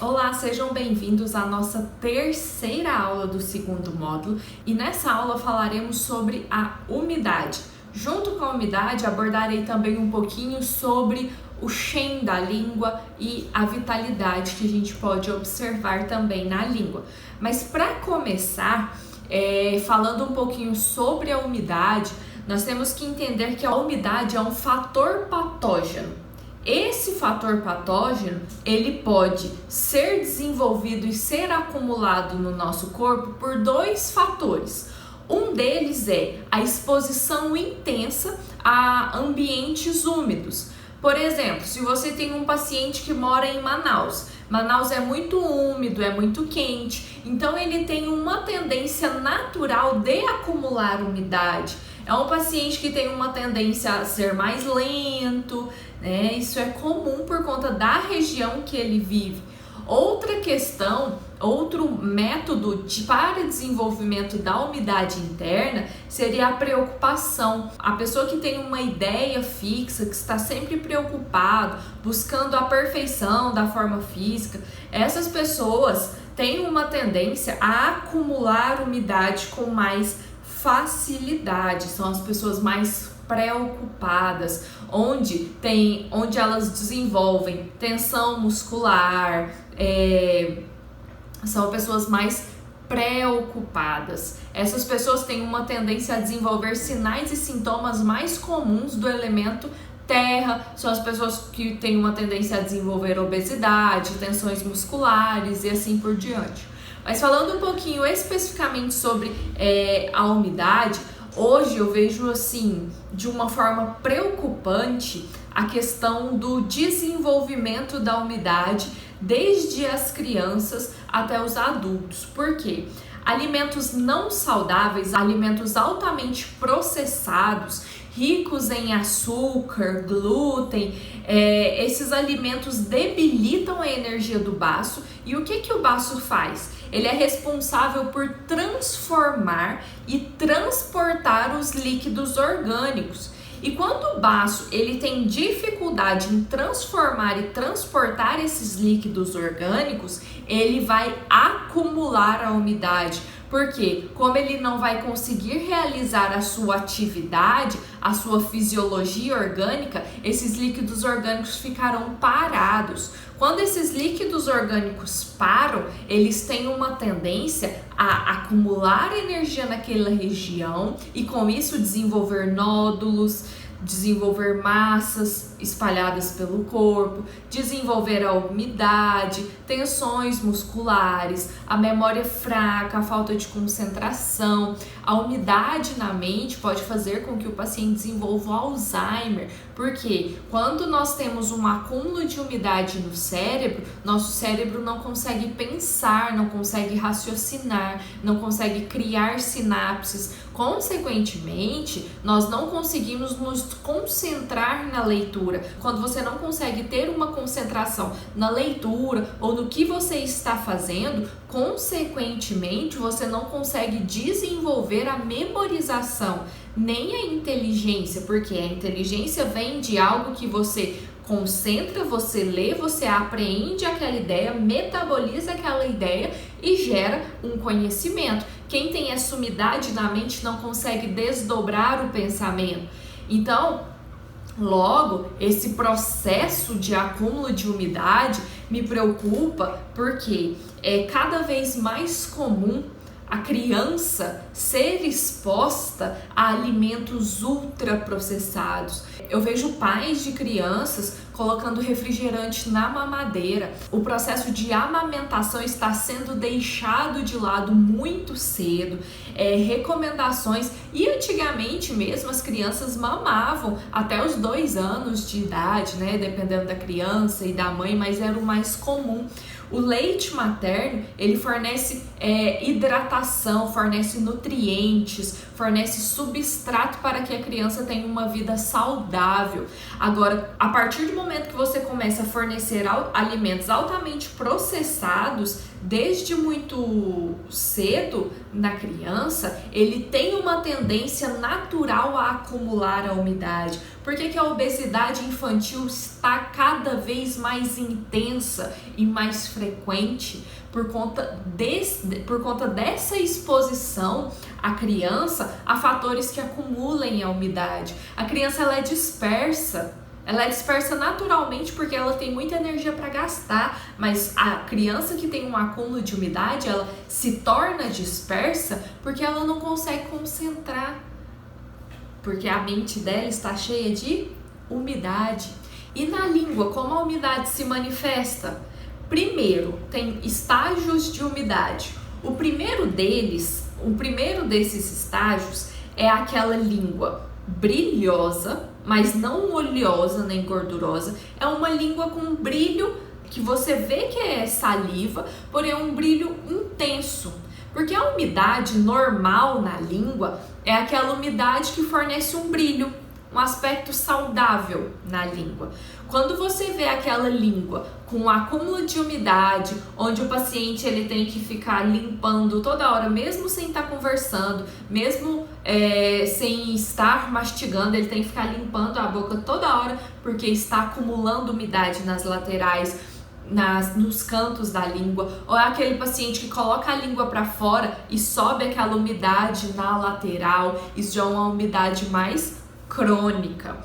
Olá, sejam bem-vindos à nossa terceira aula do segundo módulo e nessa aula falaremos sobre a umidade. Junto com a umidade abordarei também um pouquinho sobre o Shen da língua e a vitalidade que a gente pode observar também na língua. Mas para começar, falando um pouquinho sobre a umidade, nós temos que entender que a umidade é um fator patógeno. Esse fator patógeno, ele pode ser desenvolvido e ser acumulado no nosso corpo por dois fatores. Um deles é a exposição intensa a ambientes úmidos. Por exemplo, se você tem um paciente que mora em Manaus, Manaus é muito úmido, é muito quente, então ele tem uma tendência natural de acumular umidade. É um paciente que tem uma tendência a ser mais lento, né? Isso é comum por conta da região que ele vive. Outra questão, outro método para desenvolvimento da umidade interna seria a preocupação. A pessoa que tem uma ideia fixa, que está sempre preocupado, buscando a perfeição da forma física, essas pessoas têm uma tendência a acumular umidade com mais facilidade. São as pessoas mais preocupadas, onde elas desenvolvem tensão muscular, são pessoas mais preocupadas. Essas pessoas têm uma tendência a desenvolver sinais e sintomas mais comuns do elemento terra, são as pessoas que têm uma tendência a desenvolver obesidade, tensões musculares e assim por diante. Mas falando um pouquinho especificamente sobre a umidade, hoje eu vejo assim, de uma forma preocupante, a questão do desenvolvimento da umidade desde as crianças até os adultos. Por quê? Alimentos não saudáveis, alimentos altamente processados, ricos em açúcar, glúten, esses alimentos debilitam a energia do baço. E o que o baço faz? Ele é responsável por transformar e transportar os líquidos orgânicos. E quando o baço ele tem dificuldade em transformar e transportar esses líquidos orgânicos, ele vai acumular a umidade. Porque como ele não vai conseguir realizar a sua atividade, a sua fisiologia orgânica, esses líquidos orgânicos ficarão parados. Quando esses líquidos orgânicos param, eles têm uma tendência a acumular energia naquela região e com isso desenvolver nódulos, desenvolver massas espalhadas pelo corpo, desenvolver a umidade, tensões musculares, a memória fraca, a falta de concentração. A umidade na mente pode fazer com que o paciente desenvolva Alzheimer, porque quando nós temos um acúmulo de umidade no cérebro, nosso cérebro não consegue pensar, não consegue raciocinar, não consegue criar sinapses. Consequentemente, nós não conseguimos nos concentrar na leitura. Quando você não consegue ter uma concentração na leitura ou no que você está fazendo, consequentemente, você não consegue desenvolver a memorização, nem a inteligência, porque a inteligência vem de algo que você concentra, você lê, você apreende aquela ideia, metaboliza aquela ideia e gera um conhecimento. Quem tem essa umidade na mente não consegue desdobrar o pensamento. Então, logo, esse processo de acúmulo de umidade me preocupa porque é cada vez mais comum a criança ser exposta a alimentos ultraprocessados. Eu vejo pais de crianças colocando refrigerante na mamadeira. O processo de amamentação está sendo deixado de lado muito cedo. Recomendações, e antigamente mesmo as crianças mamavam até os 2 anos de idade, né? Dependendo da criança e da mãe, mas era o mais comum. O leite materno, ele fornece hidratação, fornece nutrientes, fornece substrato para que a criança tenha uma vida saudável. Agora, a partir do momento que você começa a fornecer alimentos altamente processados desde muito cedo na criança, ele tem uma tendência natural a acumular a umidade. Por que a obesidade infantil está cada vez mais intensa e mais frequente? Por conta dessa exposição à criança a fatores que acumulem a umidade. A criança ela é dispersa naturalmente porque ela tem muita energia para gastar, mas a criança que tem um acúmulo de umidade, ela se torna dispersa porque ela não consegue concentrar, porque a mente dela está cheia de umidade. E na língua, como a umidade se manifesta? Primeiro, tem estágios de umidade. O primeiro desses estágios é aquela língua brilhosa, mas não oleosa nem gordurosa. É uma língua com brilho que você vê que é saliva, porém é um brilho intenso. Porque a umidade normal na língua é aquela umidade que fornece um brilho, um aspecto saudável na língua. Quando você vê aquela língua com um acúmulo de umidade, onde o paciente ele tem que ficar limpando toda hora, mesmo sem estar conversando, mesmo sem estar mastigando, ele tem que ficar limpando a boca toda hora, porque está acumulando umidade nas laterais, nos cantos da língua, ou é aquele paciente que coloca a língua para fora e sobe aquela umidade na lateral, isso já é uma umidade mais crônica.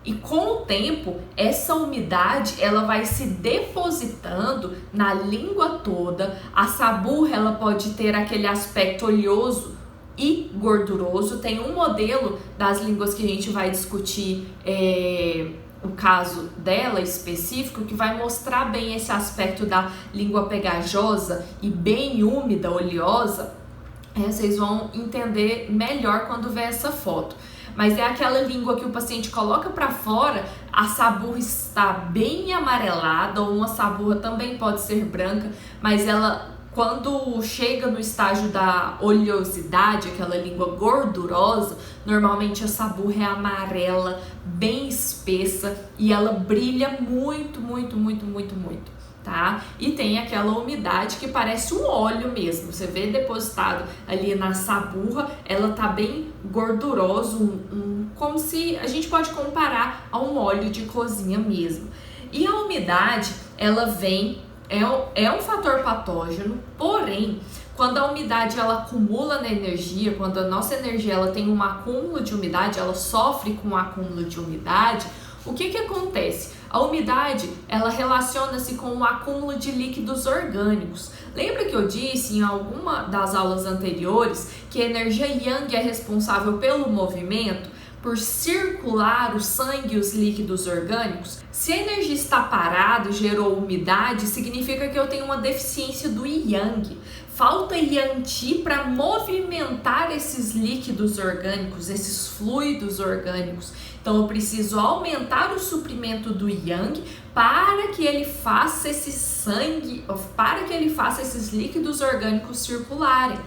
E com o tempo, essa umidade ela vai se depositando na língua toda. A saburra ela pode ter aquele aspecto oleoso e gorduroso. Tem um modelo das línguas que a gente vai discutir, o caso dela específico, que vai mostrar bem esse aspecto da língua pegajosa e bem úmida, oleosa. Vocês vão entender melhor quando ver essa foto. Mas é aquela língua que o paciente coloca para fora, a saburra está bem amarelada, ou uma saburra também pode ser branca, mas ela, quando chega no estágio da oleosidade, aquela língua gordurosa, normalmente a saburra é amarela, bem espessa, e ela brilha muito, muito, muito, muito, muito. Tá? E tem aquela umidade que parece um óleo mesmo, você vê depositado ali na saburra, ela tá bem gordurosa, como se a gente pode comparar a um óleo de cozinha mesmo. E a umidade, ela é um fator patógeno, porém, quando a umidade ela acumula na energia, quando a nossa energia ela tem um acúmulo de umidade, ela sofre com um acúmulo de umidade, o que acontece? A umidade, ela relaciona-se com o acúmulo de líquidos orgânicos. Lembra que eu disse em alguma das aulas anteriores que a energia Yang é responsável pelo movimento, por circular o sangue e os líquidos orgânicos? Se a energia está parada e gerou umidade, significa que eu tenho uma deficiência do Yang. Falta Yang Qi para movimentar esses líquidos orgânicos, esses fluidos orgânicos. Então eu preciso aumentar o suprimento do Yang para que ele faça esse sangue, para que ele faça esses líquidos orgânicos circularem.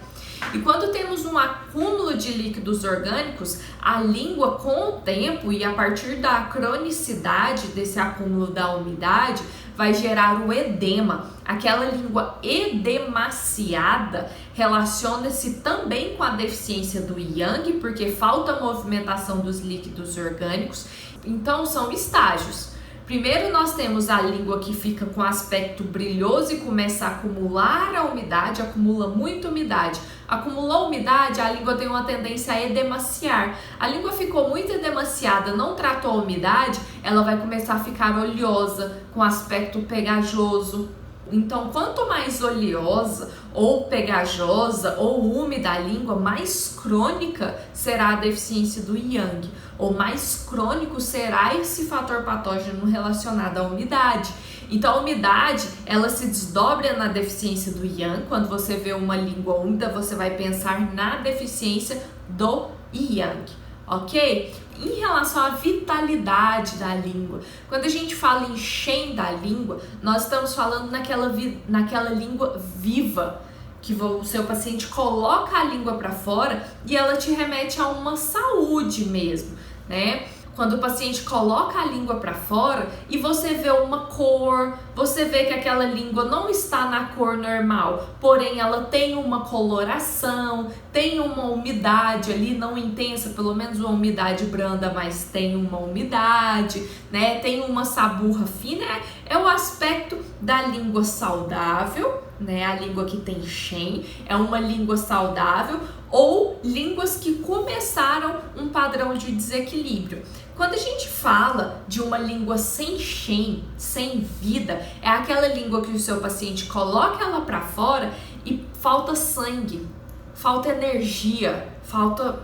E quando temos um acúmulo de líquidos orgânicos, a língua com o tempo e a partir da cronicidade desse acúmulo da umidade, vai gerar o edema. Aquela língua edemaciada relaciona-se também com a deficiência do Yang, porque falta movimentação dos líquidos orgânicos. Então são estágios. Primeiro nós temos a língua que fica com aspecto brilhoso e começa a acumular a umidade, acumula muita umidade. Acumulou umidade, a língua tem uma tendência a edemaciar. A língua ficou muito edemaciada, não tratou a umidade, ela vai começar a ficar oleosa, com aspecto pegajoso. Então, quanto mais oleosa, ou pegajosa, ou úmida a língua, mais crônica será a deficiência do Yang, ou mais crônico será esse fator patógeno relacionado à umidade. Então, a umidade, ela se desdobra na deficiência do Yang. Quando você vê uma língua úmida, você vai pensar na deficiência do Yang, ok? Em relação à vitalidade da língua, quando a gente fala em Shen da língua, nós estamos falando naquela língua viva, que o seu paciente coloca a língua para fora e ela te remete a uma saúde mesmo, né? quando o paciente coloca a língua para fora e você vê uma cor, você vê que aquela língua não está na cor normal, porém ela tem uma coloração, tem uma umidade ali, não intensa, pelo menos uma umidade branda, mas tem uma umidade, né? Tem uma saburra fina, é o aspecto da língua saudável, né? A língua que tem Shen é uma língua saudável, ou línguas que começaram um padrão de desequilíbrio. Quando a gente fala de uma língua sem Shen, sem vida, é aquela língua que o seu paciente coloca ela para fora e falta sangue, falta energia, falta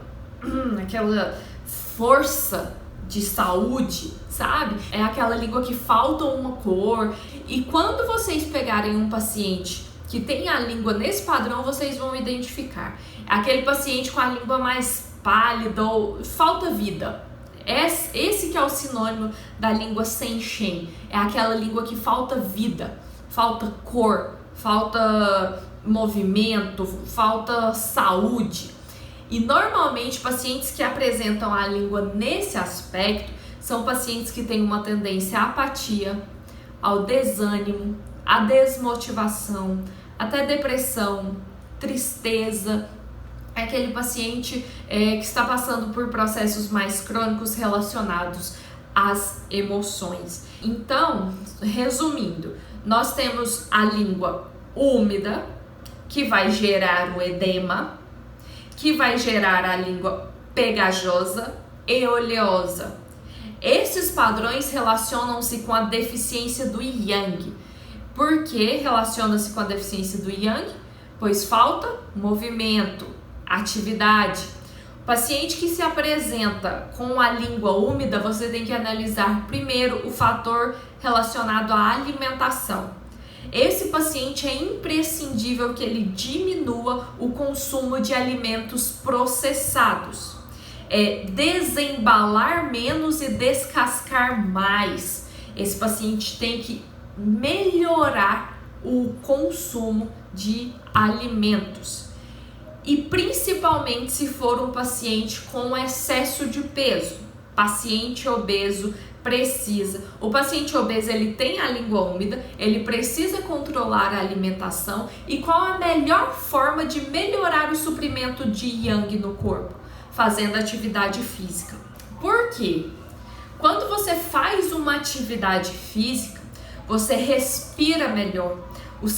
aquela força de saúde, sabe? É aquela língua que falta uma cor. E quando vocês pegarem um paciente que tem a língua nesse padrão, vocês vão identificar. É aquele paciente com a língua mais pálida ou falta vida. Esse que é o sinônimo da língua sem Shen. É aquela língua que falta vida, falta cor, falta movimento, falta saúde. E normalmente pacientes que apresentam a língua nesse aspecto são pacientes que têm uma tendência à apatia, ao desânimo, à desmotivação, até depressão, tristeza. É aquele paciente que está passando por processos mais crônicos relacionados às emoções. Então, resumindo, nós temos a língua úmida, que vai gerar o edema, que vai gerar a língua pegajosa e oleosa. Esses padrões relacionam-se com a deficiência do Yang. Por que relaciona-se com a deficiência do Yang? Pois falta movimento, atividade. O paciente que se apresenta com a língua úmida, você tem que analisar primeiro o fator relacionado à alimentação. Esse paciente é imprescindível que ele diminua o consumo de alimentos processados. Desembalar menos e descascar mais. Esse paciente tem que melhorar o consumo de alimentos. E principalmente se for um paciente com excesso de peso. Paciente obeso precisa. O paciente obeso, ele tem a língua úmida, ele precisa controlar a alimentação. E qual a melhor forma de melhorar o suprimento de Yang no corpo? Fazendo atividade física. Por quê? Quando você faz uma atividade física, você respira melhor. O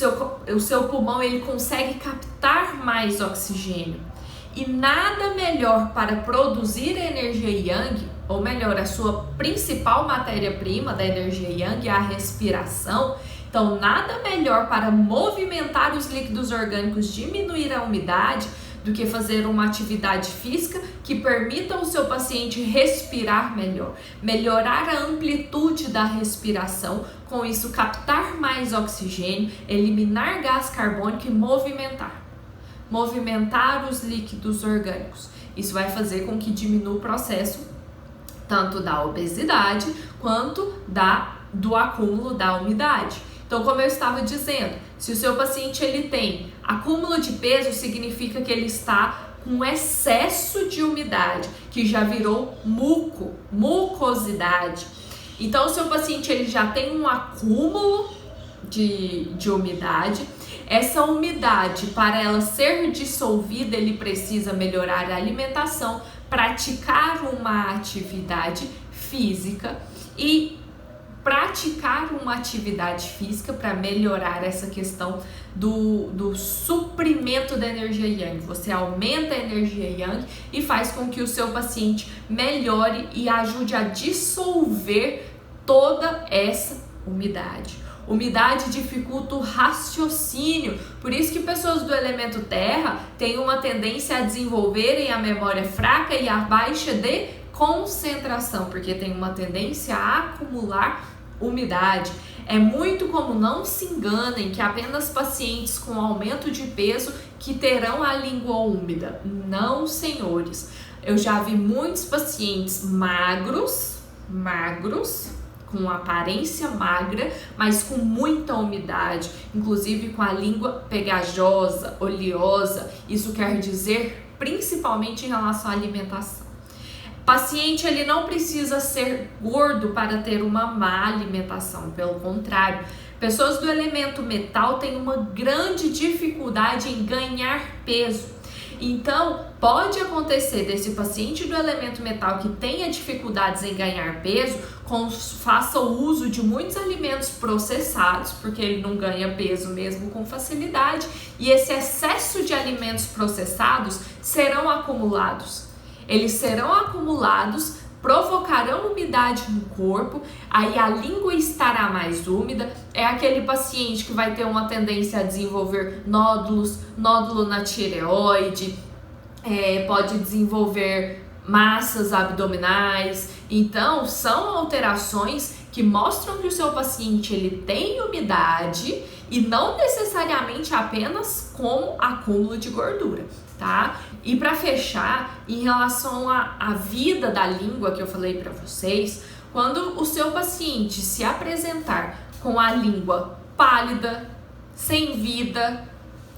seu pulmão, ele consegue captar mais oxigênio. E nada melhor para produzir a energia Yang, ou melhor, a sua principal matéria-prima da energia Yang é a respiração. Então, nada melhor para movimentar os líquidos orgânicos, diminuir a umidade, do que fazer uma atividade física que permita ao seu paciente respirar melhor, melhorar a amplitude da respiração, com isso captar mais oxigênio, eliminar gás carbônico e movimentar os líquidos orgânicos. Isso vai fazer com que diminua o processo tanto da obesidade quanto do acúmulo da umidade. Então, como eu estava dizendo, se o seu paciente ele tem acúmulo de peso, significa que ele está com excesso de umidade, que já virou mucosidade. Então, o seu paciente ele já tem um acúmulo de umidade. Essa umidade, para ela ser dissolvida, ele precisa melhorar a alimentação, praticar uma atividade física e praticar uma atividade física para melhorar essa questão do suprimento da energia Yang. Você aumenta a energia Yang e faz com que o seu paciente melhore e ajude a dissolver toda essa umidade. Umidade dificulta o raciocínio, por isso que pessoas do elemento terra têm uma tendência a desenvolverem a memória fraca e a baixa de concentração, porque tem uma tendência a acumular umidade. É muito comum, não se enganem, que apenas pacientes com aumento de peso que terão a língua úmida. Não, senhores. Eu já vi muitos pacientes magros, com aparência magra, mas com muita umidade, inclusive com a língua pegajosa, oleosa. Isso quer dizer principalmente em relação à alimentação. O paciente ele não precisa ser gordo para ter uma má alimentação, pelo contrário. Pessoas do elemento metal têm uma grande dificuldade em ganhar peso. Então, pode acontecer desse paciente do elemento metal que tenha dificuldades em ganhar peso, faça o uso de muitos alimentos processados, porque ele não ganha peso mesmo com facilidade, e esse excesso de alimentos processados serão acumulados. Eles serão acumulados, provocarão umidade no corpo, aí a língua estará mais úmida, é aquele paciente que vai ter uma tendência a desenvolver nódulos, nódulo na tireoide, pode desenvolver massas abdominais. Então, são alterações que mostram que o seu paciente ele tem umidade e não necessariamente apenas como acúmulo de gordura, tá? E para fechar, em relação à vida da língua que eu falei para vocês, quando o seu paciente se apresentar com a língua pálida, sem vida,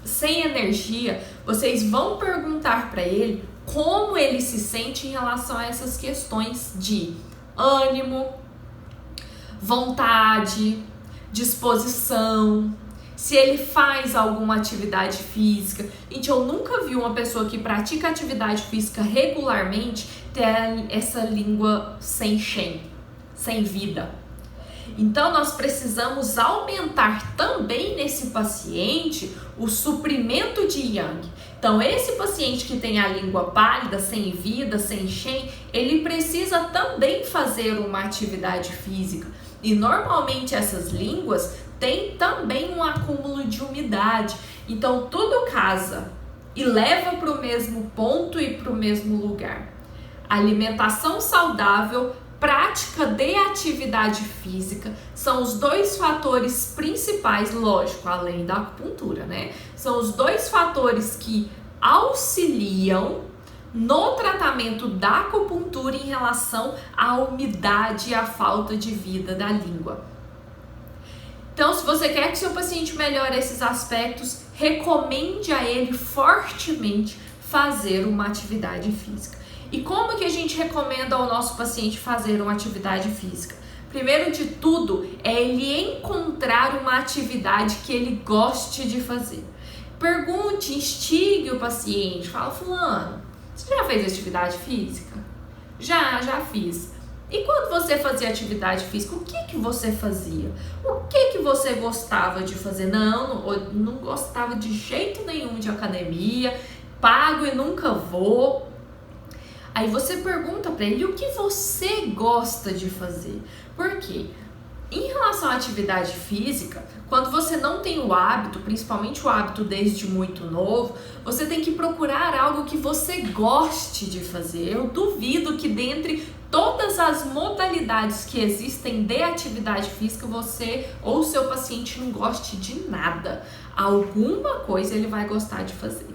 sem energia, vocês vão perguntar para ele como ele se sente em relação a essas questões de ânimo, vontade, disposição, se ele faz alguma atividade física. Gente, eu nunca vi uma pessoa que pratica atividade física regularmente ter essa língua sem vida. Então, nós precisamos aumentar também nesse paciente o suprimento de yang. Então, esse paciente que tem a língua pálida, sem vida, sem shen, ele precisa também fazer uma atividade física. E normalmente essas línguas têm também um acúmulo de umidade. Então, tudo casa e leva para o mesmo ponto e para o mesmo lugar. Alimentação saudável, prática de atividade física são os dois fatores principais, lógico, além da acupuntura, né? São os dois fatores que auxiliam no tratamento da acupuntura em relação à umidade e à falta de vida da língua. Então, se você quer que seu paciente melhore esses aspectos, recomende a ele fortemente fazer uma atividade física. E como que a gente recomenda ao nosso paciente fazer uma atividade física? Primeiro de tudo, é ele encontrar uma atividade que ele goste de fazer. Pergunte, instigue o paciente, fala: fulano, você já fez atividade física? Já fiz. E quando você fazia atividade física, o que você fazia? O que você gostava de fazer? Não gostava de jeito nenhum de academia, pago e nunca vou. Aí você pergunta para ele o que você gosta de fazer. Por quê? Em relação à atividade física, quando você não tem o hábito, principalmente o hábito desde muito novo, você tem que procurar algo que você goste de fazer. Eu duvido que dentre todas as modalidades que existem de atividade física, você ou seu paciente não goste de nada. Alguma coisa ele vai gostar de fazer.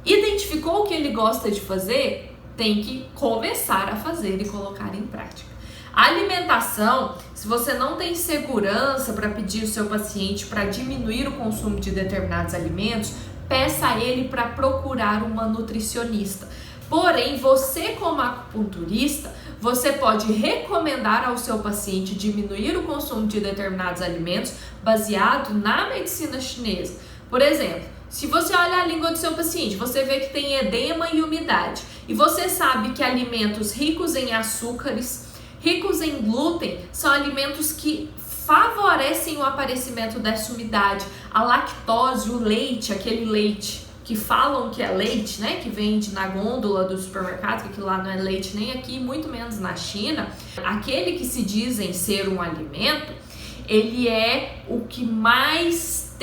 Identificou o que ele gosta de fazer? Tem que começar a fazer e colocar em prática. A alimentação, se você não tem segurança para pedir o seu paciente para diminuir o consumo de determinados alimentos, peça a ele para procurar uma nutricionista. Porém, você como acupunturista, você pode recomendar ao seu paciente diminuir o consumo de determinados alimentos baseado na medicina chinesa. Por exemplo, se você olha a língua do seu paciente, você vê que tem edema e umidade. E você sabe que alimentos ricos em açúcares, ricos em glúten, são alimentos que favorecem o aparecimento dessa umidade. A lactose, o leite, aquele leite que falam que é leite, né, que vende na gôndola do supermercado, que lá não é leite nem aqui, muito menos na China, aquele que se dizem ser um alimento, ele é o que mais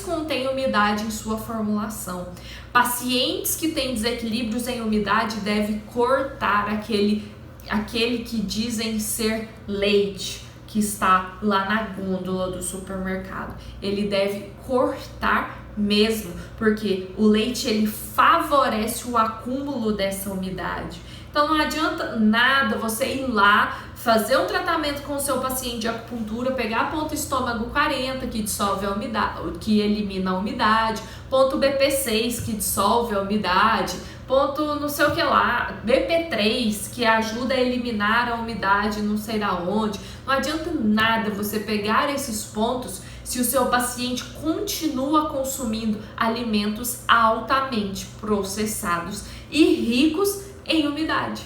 contém umidade em sua formulação. Pacientes que têm desequilíbrios em umidade devem cortar aquele que dizem ser leite, que está lá na gôndola do supermercado. Ele deve cortar mesmo, porque o leite ele favorece o acúmulo dessa umidade. Então não adianta nada você ir lá, fazer um tratamento com o seu paciente de acupuntura, pegar a ponto estômago 40, que dissolve a umidade, que elimina a umidade, ponto BP6, que dissolve a umidade, ponto não sei o que lá, BP3, que ajuda a eliminar a umidade não sei da onde. Não adianta nada você pegar esses pontos se o seu paciente continua consumindo alimentos altamente processados e ricos em umidade.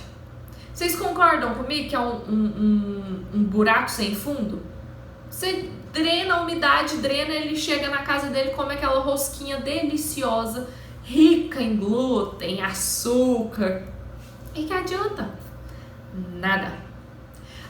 Vocês concordam comigo que é um buraco sem fundo? Você drena a umidade, ele chega na casa dele, come aquela rosquinha deliciosa, rica em glúten, açúcar. E que adianta? Nada.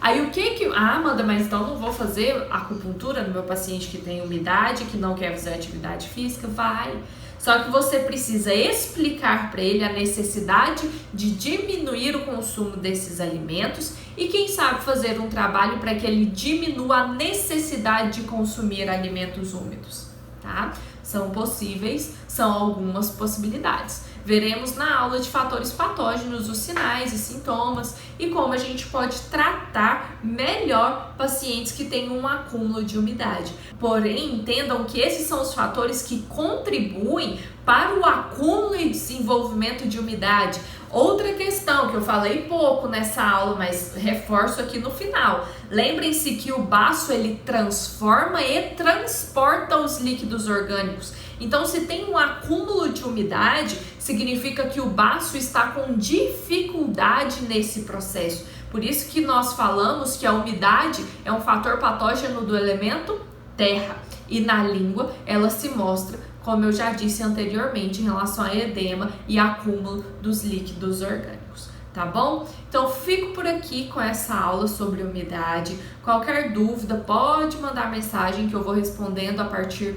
Aí o que que... Ah, Amanda, mas então não vou fazer acupuntura no meu paciente que tem umidade, que não quer fazer atividade física? Vai. Só que você precisa explicar para ele a necessidade de diminuir o consumo desses alimentos e quem sabe fazer um trabalho para que ele diminua a necessidade de consumir alimentos úmidos, tá? São possíveis, são algumas possibilidades. Veremos na aula de fatores patógenos os sinais e sintomas e como a gente pode tratar melhor pacientes que têm um acúmulo de umidade. Porém, entendam que esses são os fatores que contribuem para o acúmulo e desenvolvimento de umidade. Outra questão que eu falei pouco nessa aula, mas reforço aqui no final. Lembrem-se que o baço ele transforma e transporta os líquidos orgânicos. Então, se tem um acúmulo de umidade, significa que o baço está com dificuldade nesse processo. Por isso que nós falamos que a umidade é um fator patógeno do elemento terra. E na língua, ela se mostra, como eu já disse anteriormente, em relação a edema e acúmulo dos líquidos orgânicos. Tá bom? Então, fico por aqui com essa aula sobre umidade. Qualquer dúvida, pode mandar mensagem que eu vou respondendo a partir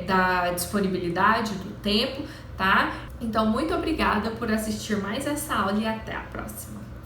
da disponibilidade, do tempo, tá? Então, muito obrigada por assistir mais essa aula e até a próxima.